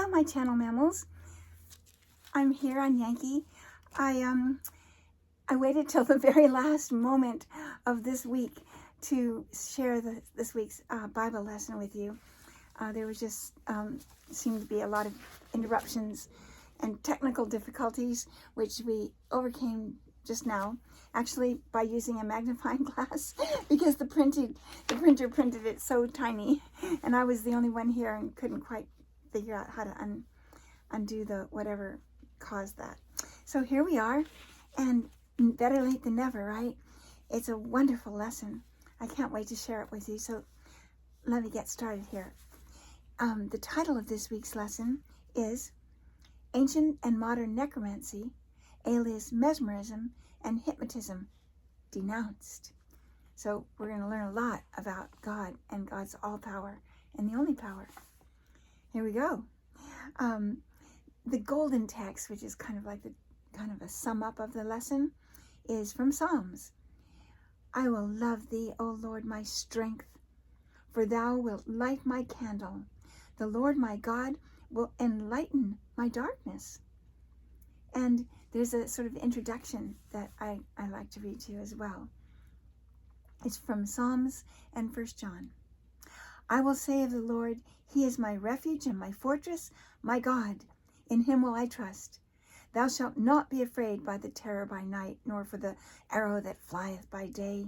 Hello, my channel mammals. I'm here on Yankee. I waited till the very last moment of this week to share this week's Bible lesson with you. There was just seemed to be a lot of interruptions and technical difficulties, which we overcame just now, actually by using a magnifying glass because the printer printed it so tiny, and I was the only one here and couldn't quite figure out how to undo the whatever caused that. So here we are, and better late than never, right? It's a wonderful lesson. I can't wait to share it with you. So let me get started here. The title of this week's lesson is Ancient and Modern Necromancy, alias Mesmerism and Hypnotism, Denounced. So we're going to learn a lot about God and God's all power and the only power. Here we go. The golden text, which is kind of like a sum up of the lesson, is from Psalms. I will love thee, O Lord, my strength, for thou wilt light my candle. The Lord my God will enlighten my darkness. And there's a sort of introduction that I like to read to you as well. It's from Psalms and 1 John. I will say of the Lord, he is my refuge and my fortress, my God. In him will I trust. Thou shalt not be afraid by the terror by night, nor for the arrow that flieth by day,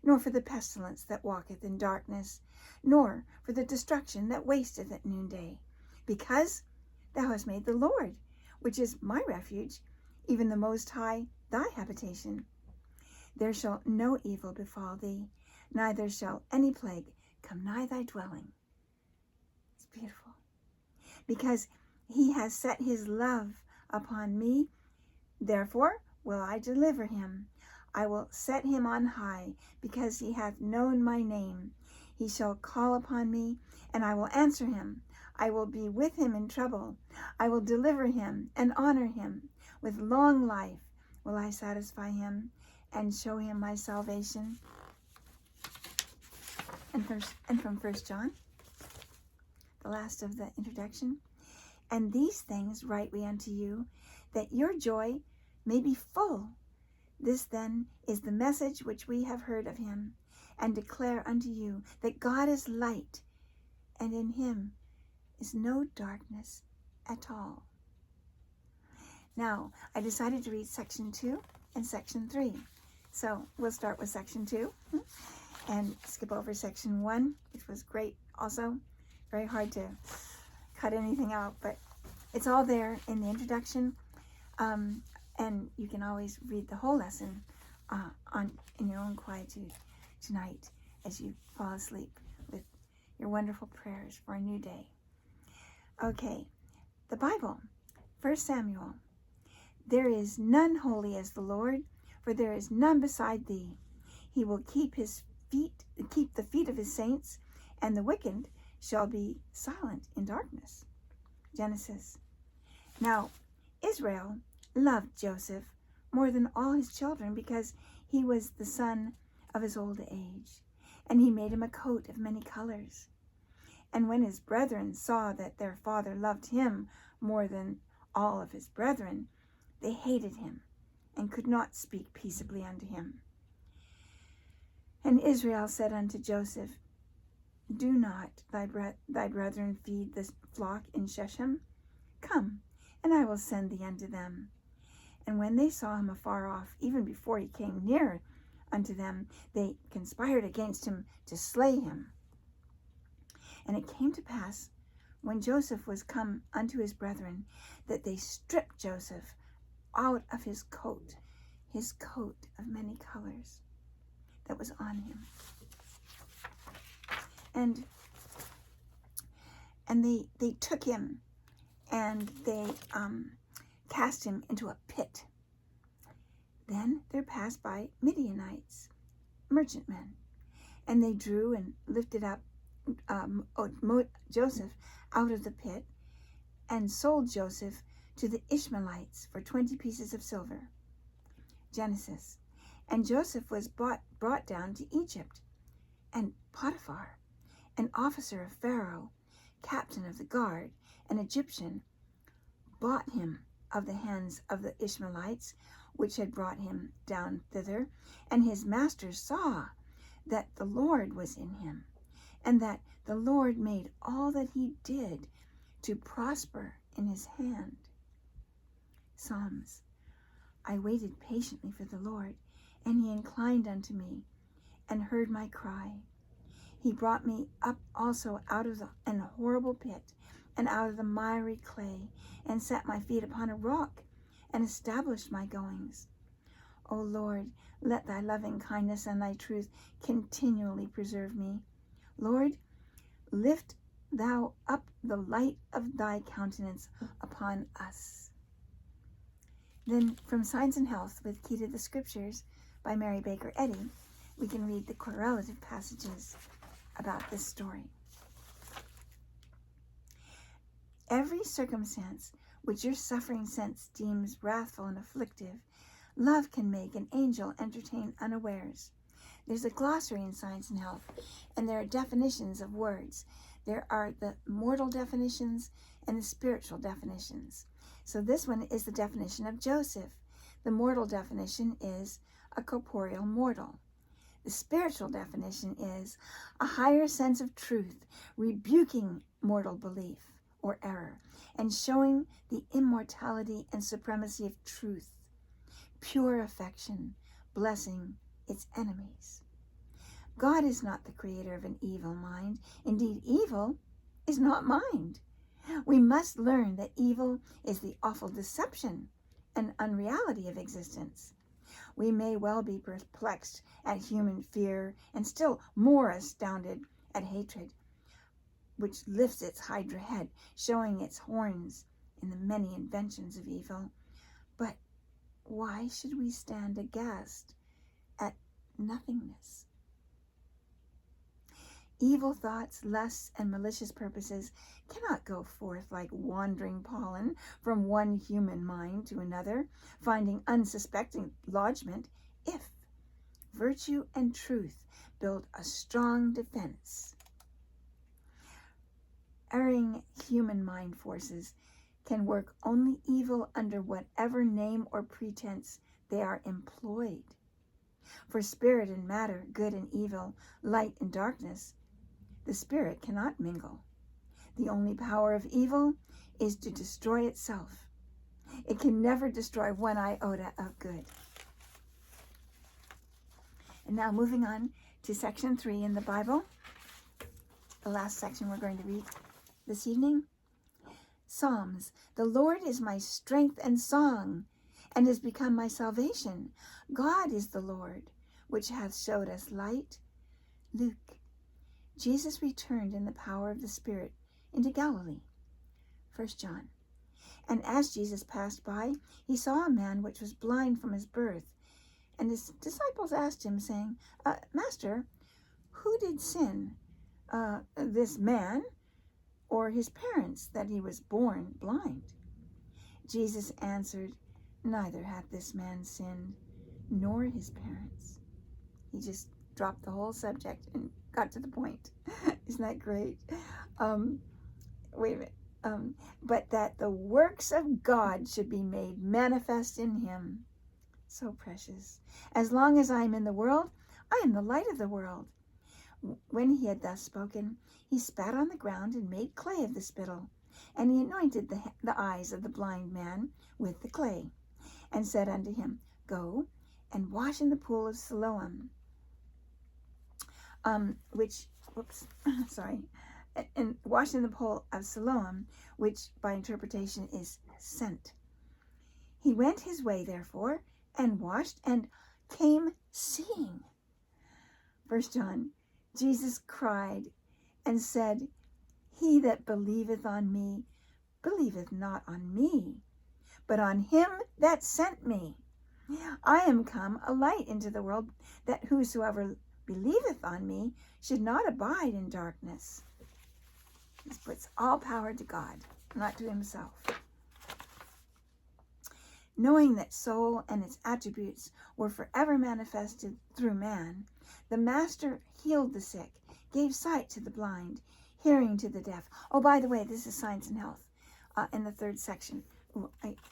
nor for the pestilence that walketh in darkness, nor for the destruction that wasteth at noonday. Because thou hast made the Lord, which is my refuge, even the Most High, thy habitation. There shall no evil befall thee, neither shall any plague come nigh thy dwelling. It's beautiful. Because he has set his love upon me, therefore will I deliver him. I will set him on high, because he hath known my name. He shall call upon me, and I will answer him. I will be with him in trouble. I will deliver him and honor him. With long life will I satisfy him and show him my salvation. And from 1 John, the last of the introduction. And these things write we unto you, that your joy may be full. This then is the message which we have heard of him, and declare unto you, that God is light, and in him is no darkness at all. Now, I decided to read section 2 and section 3. So we'll start with section 2 and skip over section 1, which was great also. Very hard to cut anything out, but it's all there in the introduction. And you can always read the whole lesson in your own quietude tonight as you fall asleep with your wonderful prayers for a new day. Okay, the Bible, 1 Samuel. There is none holy as the Lord, for there is none beside thee. He will keep the feet of his saints, and the wicked shall be silent in darkness. Genesis. Now, Israel loved Joseph more than all his children, because he was the son of his old age, and he made him a coat of many colors. And when his brethren saw that their father loved him more than all of his brethren, they hated him and could not speak peaceably unto him. And Israel said unto Joseph, Do not thy brethren feed this flock in Shechem? Come, and I will send thee unto them. And when they saw him afar off, even before he came near unto them, they conspired against him to slay him. And it came to pass, when Joseph was come unto his brethren, that they stripped Joseph out of his coat of many colors that was on him. And they took him, and they cast him into a pit. Then there passed by Midianites, merchantmen, and they drew and lifted up Joseph out of the pit, and sold Joseph to the Ishmaelites for 20 pieces of silver. Genesis. And Joseph was brought down to Egypt, and Potiphar, an officer of Pharaoh, captain of the guard, an Egyptian, bought him of the hands of the Ishmaelites, which had brought him down thither. And his master saw that the Lord was in him, and that the Lord made all that he did to prosper in his hand. Psalms. I waited patiently for the Lord, and he inclined unto me, and heard my cry. He brought me up also out of an horrible pit, and out of the miry clay, and set my feet upon a rock, and established my goings. O Lord, let thy loving kindness and thy truth continually preserve me. Lord, lift thou up the light of thy countenance upon us. Then from Science and Health with Key to the Scriptures by Mary Baker Eddy, we can read the correlative passages about this story. Every circumstance which your suffering sense deems wrathful and afflictive, love can make an angel entertain unawares. There's a glossary in Science and Health, and there are definitions of words. There are the mortal definitions and the spiritual definitions. So this one is the definition of Joseph. The mortal definition is a corporeal mortal. The spiritual definition is a higher sense of truth, rebuking mortal belief or error, and showing the immortality and supremacy of truth, pure affection, blessing its enemies. God is not the creator of an evil mind. Indeed, evil is not mind. We must learn that evil is the awful deception and unreality of existence. We may well be perplexed at human fear and still more astounded at hatred, which lifts its hydra head, showing its horns in the many inventions of evil. But why should we stand aghast at nothingness? Evil thoughts, lusts, and malicious purposes cannot go forth like wandering pollen from one human mind to another, finding unsuspecting lodgment, if virtue and truth build a strong defense. Erring human mind forces can work only evil under whatever name or pretense they are employed. For spirit and matter, good and evil, light and darkness, the spirit cannot mingle. The only power of evil is to destroy itself. It can never destroy one iota of good. And now moving on to section 3 in the Bible, the last section we're going to read this evening. Psalms. The Lord is my strength and song, and has become my salvation. God is the Lord, which hath showed us light. Luke. Jesus returned in the power of the Spirit into Galilee. 1 John. And as Jesus passed by, he saw a man which was blind from his birth. And his disciples asked him, saying, Master, who did sin, this man or his parents, that he was born blind? Jesus answered, Neither hath this man sinned, nor his parents. He just dropped the whole subject and got to the point. Isn't that great? Wait a minute. But that the works of God should be made manifest in him. So precious. As long as I am in the world, I am the light of the world. When he had thus spoken, he spat on the ground and made clay of the spittle. And he anointed the eyes of the blind man with the clay, and said unto him, Go and wash in the pool of Siloam, and wash in the pool of Siloam, which by interpretation is sent. He went his way, therefore, and washed, and came seeing. 1 John. Jesus cried and said, He that believeth on me, believeth not on me, but on him that sent me. I am come a light into the world, that whosoever believeth on me should not abide in darkness. He puts all power to God, not to himself. Knowing that soul and its attributes were forever manifested through man, the Master healed the sick, gave sight to the blind, hearing to the deaf. Oh, by the way, this is Science and Health in the 3rd section. Ooh,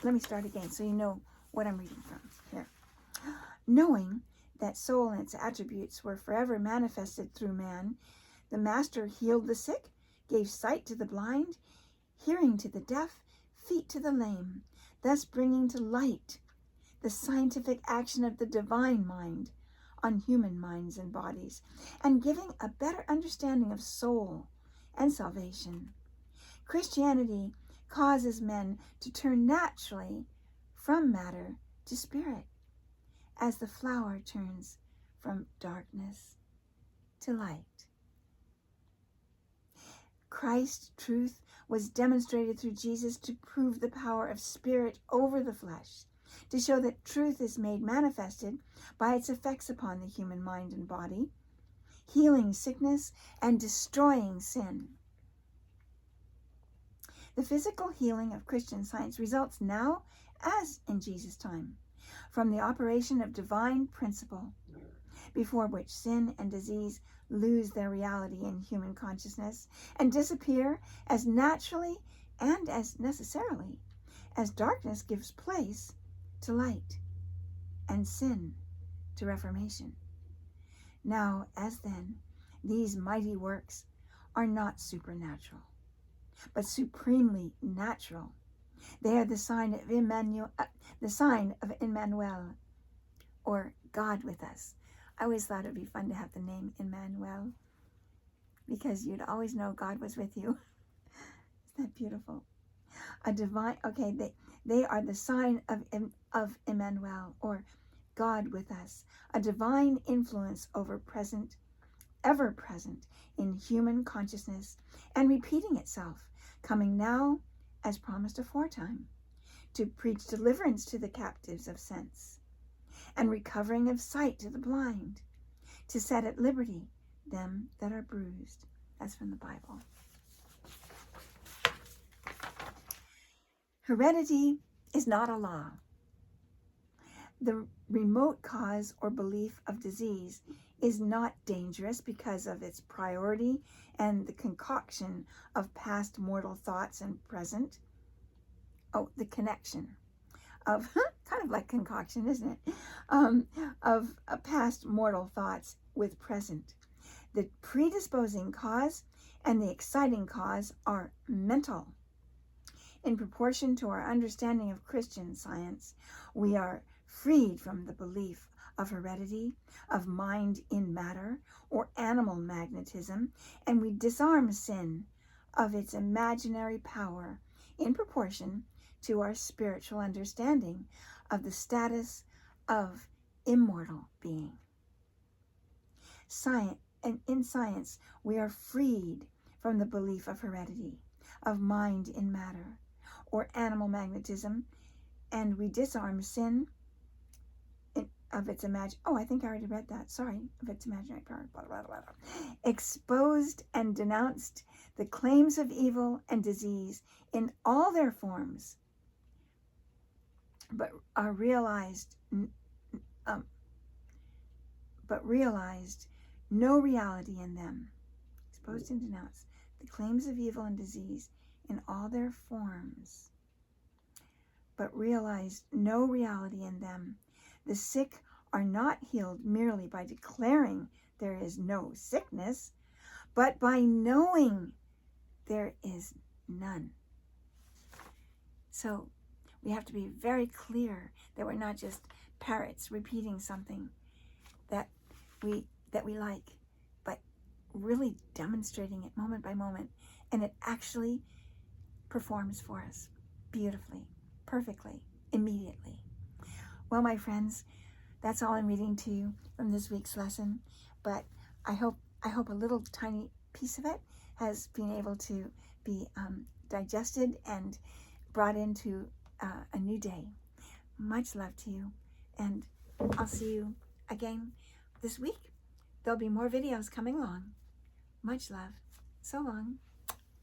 let me start again so you know what I'm reading from here. Knowing that soul and its attributes were forever manifested through man, the Master healed the sick, gave sight to the blind, hearing to the deaf, feet to the lame, thus bringing to light the scientific action of the divine mind on human minds and bodies, and giving a better understanding of soul and salvation. Christianity causes men to turn naturally from matter to spirit, as the flower turns from darkness to light. Christ's truth was demonstrated through Jesus to prove the power of spirit over the flesh, to show that truth is made manifested by its effects upon the human mind and body, healing sickness and destroying sin. The physical healing of Christian science results now, as in Jesus' time, from the operation of divine principle, before which sin and disease lose their reality in human consciousness and disappear as naturally and as necessarily as darkness gives place to light and sin to reformation. Now, as then, these mighty works are not supernatural, but supremely natural. They are the sign of Emmanuel, or God with us. I always thought it would be fun to have the name Emmanuel, because you'd always know God was with you. Isn't that beautiful? A divine, okay, they are the sign of Emmanuel, or God with us, a divine influence ever present in human consciousness and repeating itself, coming now as promised aforetime, to preach deliverance to the captives of sense and recovering of sight to the blind, to set at liberty them that are bruised. That's from the Bible. Heredity is not a law. The remote cause or belief of disease is not dangerous because of its priority and the concoction of past mortal thoughts and present. Oh, the connection of, kind of like concoction, isn't it? Of past mortal thoughts with present. The predisposing cause and the exciting cause are mental. In proportion to our understanding of Christian science, we are freed from the belief of heredity, of mind in matter, or animal magnetism, and we disarm sin of its imaginary power in proportion to our spiritual understanding of the status of immortal being. In science, we are freed from the belief of heredity, of mind in matter, or animal magnetism, and we disarm sin of its I think I already read that. Sorry, of its imaginary power. Blah, blah, blah, blah. Exposed and denounced the claims of evil and disease in all their forms, but realized no reality in them. Exposed and denounced the claims of evil and disease in all their forms, but realized no reality in them. The sick are not healed merely by declaring there is no sickness, but by knowing there is none. So we have to be very clear that we're not just parrots repeating something that we like, but really demonstrating it moment by moment, and it actually performs for us beautifully, perfectly, immediately. Well, my friends, that's all I'm reading to you from this week's lesson, but I hope a little tiny piece of it has been able to be digested and brought into a new day. Much love to you, and I'll see you again this week. There'll be more videos coming along. Much love. So long.